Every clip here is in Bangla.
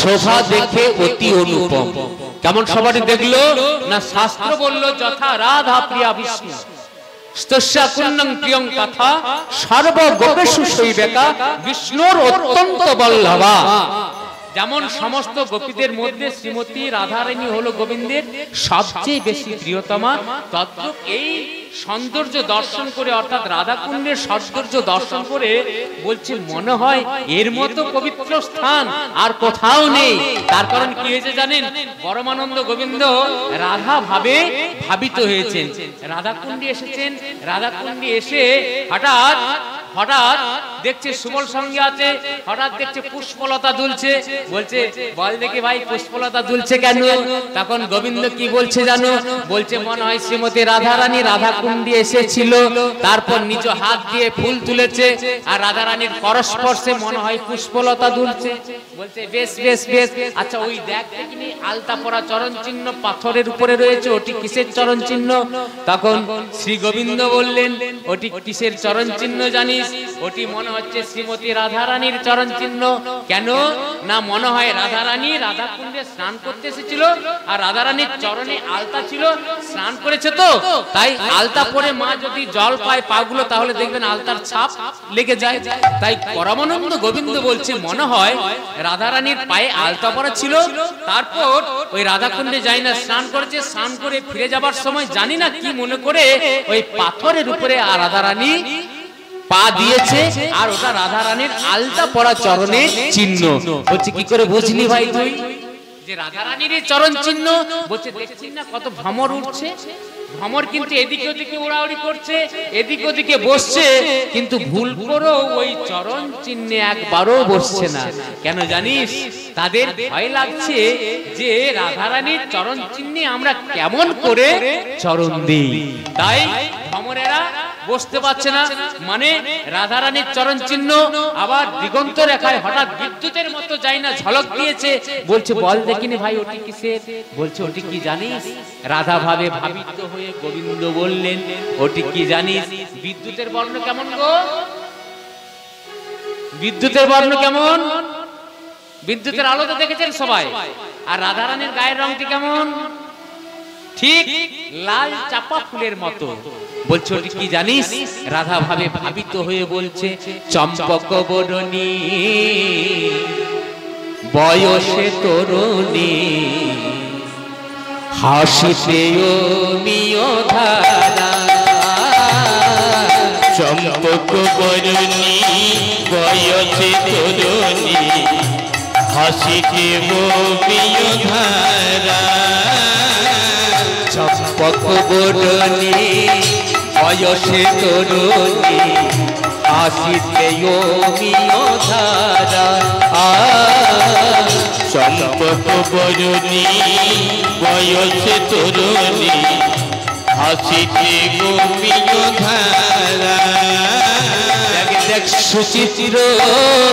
শোভা দেখে অতি অনুপম। কেমন সবারই দেখলো না? শাস্ত্র বললো যথা রাধা প্রিয়া বিষ্ণু স্তস্যা কুন্নং প্রিয়ং কথা সর্বগোপেষু শৈবেকা বিষ্ণুর অত্যন্ত বল্লভা। যেমন সমস্ত গোপীদের মধ্যে শ্রীমতী রাধারানী হলো গোবিন্দের সবচেয়ে বেশি প্রিয়তমা, তদ্রূপ এই সৌন্দর্য দর্শন করে অর্থাৎ রাধাকুণ্ডের সৌন্দর্য দর্শন করে বলছে মনে হয় এর মতো পবিত্র স্থান আর কোথাও নেই। তার কারণ কি হয়েছে জানেন? পরমানন্দ গোবিন্দ রাধা ভাবে ভাবিত হয়েছেন, রাধাকুণ্ডে এসেছেন। রাধাকুণ্ডে এসে হঠাৎ হঠাৎ দেখছে সুবল সঙ্গে আছে, হঠাৎ দেখছে পুষ্পলতা দুলছে। বলছে বল দেখি ভাই পুষ্পলতা দুলছে কেন? তখন গোবিন্দ কি বলছে জানো? বলছে মনে হয় শ্রীমতী রাধারানী রাধাকুণ্ডে এসেছিল, তারপর নিজ হাত দিয়ে ফুল তুলেছে আর রাধারানীর পরস্পর্শে মনে হয় পুষ্পলতা দুলছে। বলছে বেশ বেশ বেশ, আচ্ছা ওই দেখ দেখিনি আলতা পরা চরণ চিহ্ন পাথরের উপরে রয়েছে, ওটি কিসের চরণ চিহ্ন? তখন শ্রী গোবিন্দ বললেন ওটি কিসের চরণ চিহ্ন জানিস? ওটি মনে হচ্ছে শ্রীমতী রাধারানীর চরণ চিহ্ন। কেন না? মনে হয় রাধারানী রাধাকুণ্ডে স্নান করতে এসেছিল আর রাধারানীর চরণে আলতা ছিল, স্নান করেছে তো তাই আলতা পরে মা যদি জল পায় পাগুলো তাহলে দেখবেন আলতার ছাপ লেগে যায়। তাই পরমানন্দ গোবিন্দ বলছে মনে হয় রাধারানীর পায়ে আলতা পরা ছিল, তারপর ওই রাধাকুণ্ডে যাই না স্নান করেছে, স্নান করে ফিরে যাবার সময় জানি না কি মনে করে ওই পাথরের উপরে আর রাধারানী পা দিয়েছে আর ওটা রাধারানীর আলতা পরা চরণের চিহ্ন। বলছে কি করে বুঝলি ভাই তুই যে রাধারানীর চরণ চিহ্ন? বলছে দেখছিস না কত ভ্রমর উঠছে, ভ্রমর কিন্তু এদিকে ওদিকে উড়াউড়ি করছে, এদিকে ওদিকে বসছে, কিন্তু ভুল করেও ওই চরণ চিহ্নে একবারও বসছে না। কেন জানিস? তাদের ভয় লাগছে যে রাধারানীর চরণ চিহ্নে আমরা কেমন করে চরণ দিই, তাই ভ্রমরেরা বসতে পারছে না। মানে রাধারানীর চরণ চিহ্ন আবার দিগন্ত রেখায় হঠাৎ বিদ্যুতের মতো যাই না ঝলক দিয়েছে। বলছে বল দেখিনি ভাই ওটি কিসের? বলছে ওটি কি জানিস? রাধা ভাবে ভাবিত হয়ে গোবিন্দ বললেন ওটি কি জানিস? বিদ্যুতের বর্ণ কেমন গো? বিদ্যুতের বর্ণ কেমন? বিদ্যুতের আলো তো দেখেছেন সবাই। আর রাধারানীর গায়ের রংটি কেমন? ঠিক লাল চাপা ফুলের মতো। বলছে ওটি কি জানিস? রাধা ভাবে ভাবিত হয়ে বলছে চম্পক বরণী বয়সে তরুণী হাসিতে অমিয় ধারা। চম্পক বরণী বয়সে তরুণী হাসিতে অমিয় ধারা। চম্পক বরণী বয়সে তরুণী হাসিতে অমিয় ধারা। চম্পক বরণী বয়সে তরুণী হাসিতে অমিয় ধারা। দেখ সুচিত্র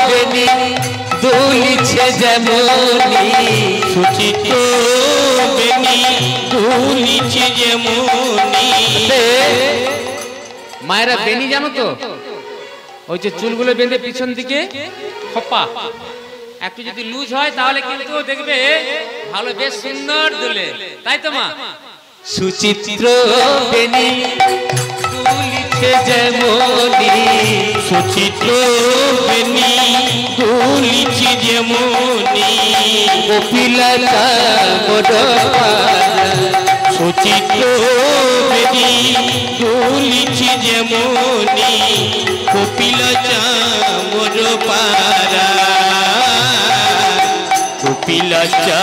বেনি দুলিছে যেমনি, সুচিত্র বেনি দুলিছে যেমনি। মায়েরা বেনি জানো তো? ওই যে চুলগুলো বেঁধে পিছন দিকে খোপা, একটু যদি লুজ হয় তাহলে কিন্তু দেখবে ভালো বেশ সুন্দর দুলে, তাই তো মা? সুচিত্র বেনি দুলিছে যেমনি, সুচিত্র বেনি দুলিছে যেমনি। কপিলতা মোড় সুচিত্র বেনি দুলিছে যেমনি। কপিলতা মোর পারা, কপিলতা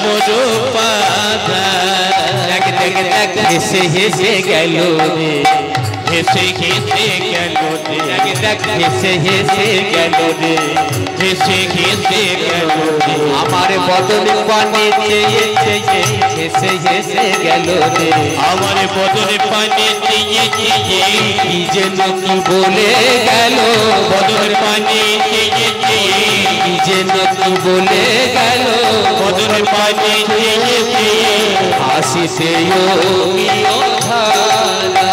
মোর পারা। হেসে হেসে গেল রে, হেসে হেসে গেল রে। হেসে হেসে গেল রে, হেসে হেসে গেল রে। আমার বদন পানে চেয়ে চেয়ে হেসে হেসে গেল রে। আমার বদনে পানে চেয়ে চেয়ে কি যেন কি বলে গেল, বদনে পানে চেয়ে চেয়ে কি যেন কি বলে গেল, বদনে পানে চেয়ে চেয়ে হাসিতে অমিয় ধারা।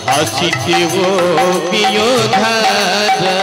হাসিতে অমিয় ধারা।